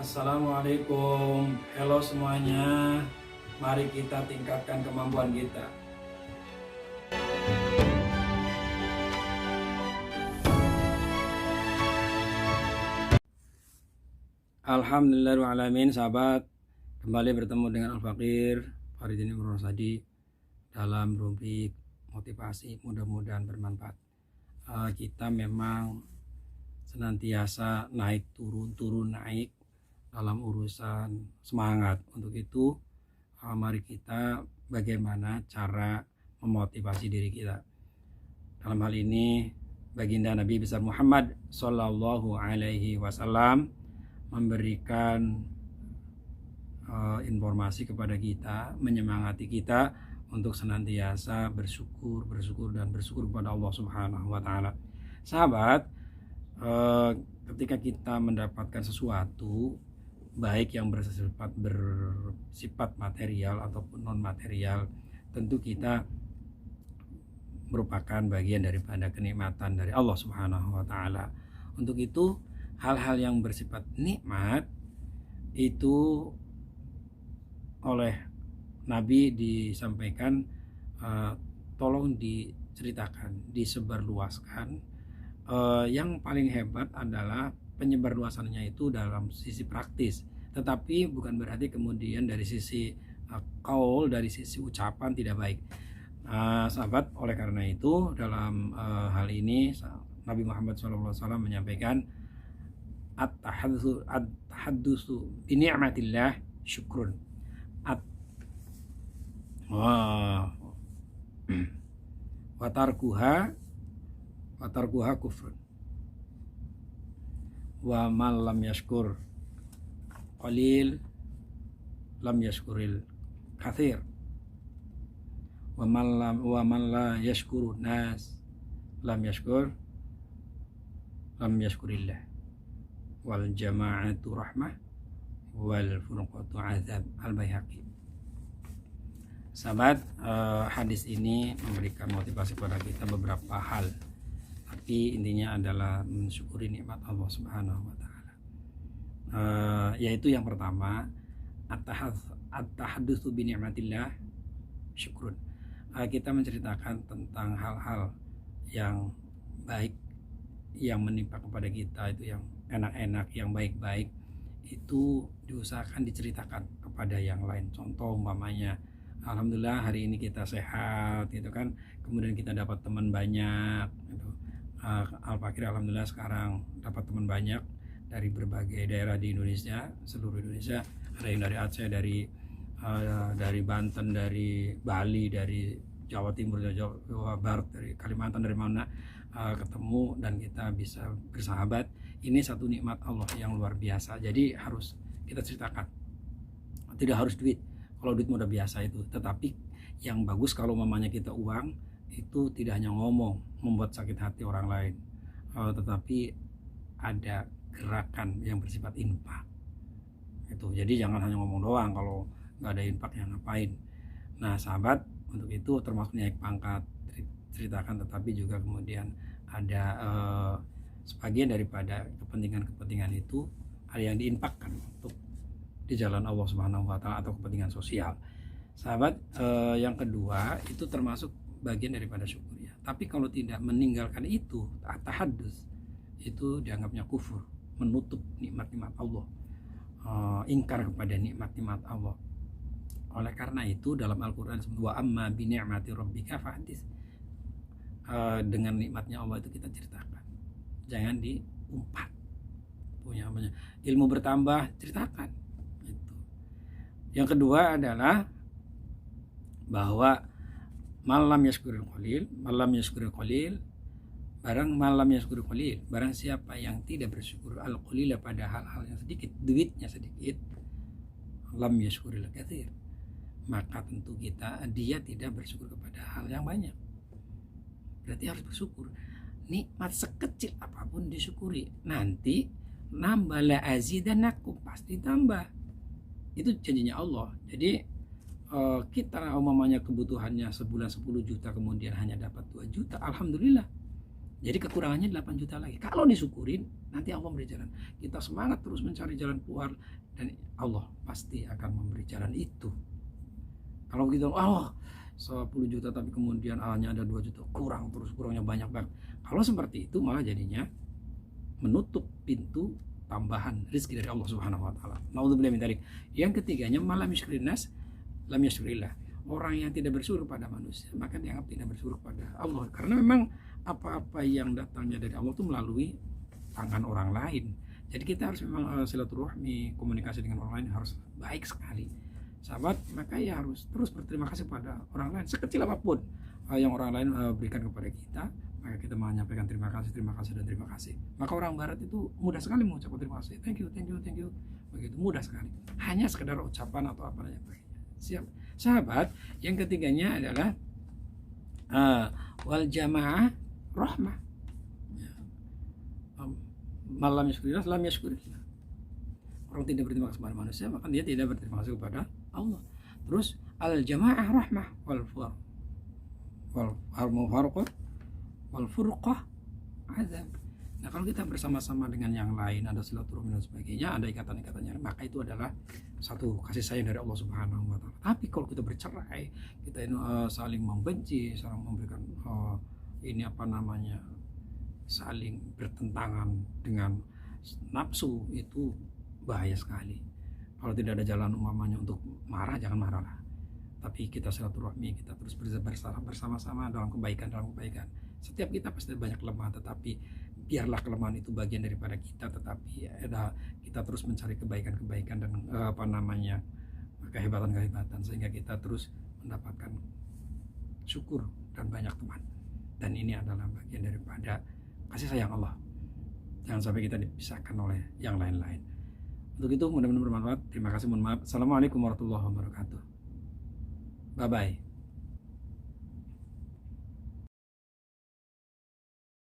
Assalamualaikum, halo semuanya. Mari kita tingkatkan kemampuan kita. Alhamdulillahirrahmanirrahim, sahabat. Kembali bertemu dengan Al-Fakir Faridin Imron Rosadi dalam rubrik motivasi, mudah-mudahan bermanfaat. Kita memang senantiasa naik turun naik dalam urusan semangat. Untuk itu mari kita bagaimana cara memotivasi diri kita. Dalam hal ini baginda Nabi besar Muhammad Sallallahu Alaihi Wasallam memberikan informasi kepada kita, menyemangati kita untuk senantiasa bersyukur kepada Allah Subhanahu Wa Taala. Sahabat, ketika kita mendapatkan sesuatu baik yang bersifat material ataupun non material, tentu kita merupakan bagian daripada kenikmatan dari Allah Subhanahu Wa Taala. Untuk itu hal-hal yang bersifat nikmat itu oleh Nabi disampaikan, tolong diceritakan, disebarluaskan. Yang paling hebat adalah penyebarluasannya itu dalam sisi praktis, tetapi bukan berarti kemudian dari sisi qaul, dari sisi ucapan tidak baik. Sahabat, oleh karena itu dalam hal ini Nabi Muhammad SAW menyampaikan at-tahaddusu bi ni'matillah syukrun watarkuha kufrun wa man lam yashkur qalil lam yashkuril kathir wa man la yashkurun nas lam yashkurillah wal jama'atu rahmah wal furqatu azab. Al-Baihaqi. Sahabat, hadis ini memberikan motivasi kepada kita beberapa hal, tapi intinya adalah mensyukuri nikmat Allah Subhanahu Wa Taala. Yaitu yang pertama, at-tahaddusu bi ni'matillah syukrun. Kita menceritakan tentang hal-hal yang baik yang menimpa kepada kita, itu yang enak-enak, yang baik-baik, itu diusahakan diceritakan kepada yang lain. Contoh umpamanya, alhamdulillah hari ini kita sehat, gitu kan. Kemudian kita dapat teman banyak, gitu. Al-Fakir alhamdulillah sekarang dapat teman banyak dari berbagai daerah di Indonesia, seluruh Indonesia. Ada yang dari Aceh, dari Banten, dari Bali, dari Jawa Timur, dari Jawa Barat, dari Kalimantan, dari mana ketemu dan kita bisa bersahabat. Ini satu nikmat Allah yang luar biasa. Jadi harus kita ceritakan. Tidak harus duit. Kalau duit udah biasa itu. Tetapi yang bagus kalau mamanya kita uang, itu tidak hanya ngomong membuat sakit hati orang lain, tetapi ada gerakan yang bersifat infak. Itu. Jadi jangan hanya ngomong doang, kalau nggak ada infak yang ngapain. Nah sahabat, untuk itu termasuk naik pangkat, ceritakan, tetapi juga kemudian ada sebagian daripada kepentingan itu ada yang diinfakkan untuk di jalan Allah Subhanahu Wa Taala atau kepentingan sosial. Sahabat, yang kedua itu termasuk bagian daripada syukur ya. Tapi kalau tidak meninggalkan itu, tahaddus, itu dianggapnya kufur, menutup nikmat-nikmat Allah, ingkar kepada nikmat-nikmat Allah. Oleh karena itu dalam Al-Quran, wa amma bi ni'mati rabbika fahdits, dengan nikmatnya Allah itu kita ceritakan, jangan diumpat. Punya ilmu bertambah, ceritakan. Itu. Yang kedua adalah bahwa malam yaskurul qalil, barang siapa yang tidak bersyukur al-qalila pada hal-hal yang sedikit, duitnya sedikit, lam yaskuril katsir, maka tentu dia tidak bersyukur kepada hal yang banyak. Berarti harus bersyukur. Nikmat sekecil apapun disyukuri. Nanti nambah, la azidanakum, pasti tambah. Itu janjinya Allah. Jadi kita umpamanya kebutuhannya sebulan 10 juta, kemudian hanya dapat 2 juta, alhamdulillah. Jadi kekurangannya 8 juta lagi. Kalau disyukurin, nanti Allah memberi jalan. Kita semangat terus mencari jalan keluar, dan Allah pasti akan memberi jalan itu. Kalau kita 10 juta tapi kemudian hanya ada 2 juta, kurangnya banyak banget. Kalau seperti itu malah jadinya menutup pintu tambahan rezeki dari Allah Subhanahu wa taala. Nauzubillah min dzalik. Yang ketiganya, malam yashkurin nas lam yashkurillah. Orang yang tidak bersyukur pada manusia, maka dianggap tidak bersyukur pada Allah. Karena memang apa-apa yang datangnya dari Allah itu melalui tangan orang lain. Jadi kita harus memang silaturahmi, komunikasi dengan orang lain harus baik sekali, sahabat. Maka ya harus terus berterima kasih pada orang lain, sekecil apapun yang orang lain berikan kepada kita, maka kita menyampaikan terima kasih dan terima kasih. Maka orang barat itu mudah sekali mengucapkan terima kasih, thank you, begitu mudah sekali, hanya sekedar ucapan atau apa saja. Siap, sahabat. Yang ketiganya adalah wal jamaah rahmah. Malam yashkurillah lam yashkurillah. Orang tidak berterima kasih kepada manusia, maka dia tidak berterima kasih kepada Allah. Terus al jamaah rahmah wal furqah azab. Nah, kalau kita bersama-sama dengan yang lain, ada silaturahmi dan sebagainya, ada ikatan-ikatannya, maka itu adalah satu kasih sayang dari Allah Subhanahu wa taala. Tapi kalau kita bercerai, kita saling membenci, saling memberikan saling bertentangan dengan nafsu, itu bahaya sekali. Kalau tidak ada jalan umpamanya untuk marah, jangan marahlah. Tapi kita silaturahmi, kita terus bersama-sama dalam kebaikan. Setiap kita pasti banyak kelemahan, tetapi biarlah kelemahan itu bagian daripada kita, tetapi kita terus mencari kebaikan dan kehebatan, sehingga kita terus mendapatkan syukur dan banyak teman. Dan ini adalah bagian daripada kasih sayang Allah. Jangan sampai kita dipisahkan oleh yang lain-lain. Untuk itu mudah-mudahan bermanfaat. Terima kasih, mohon maaf. Assalamualaikum warahmatullahi wabarakatuh. Bye bye.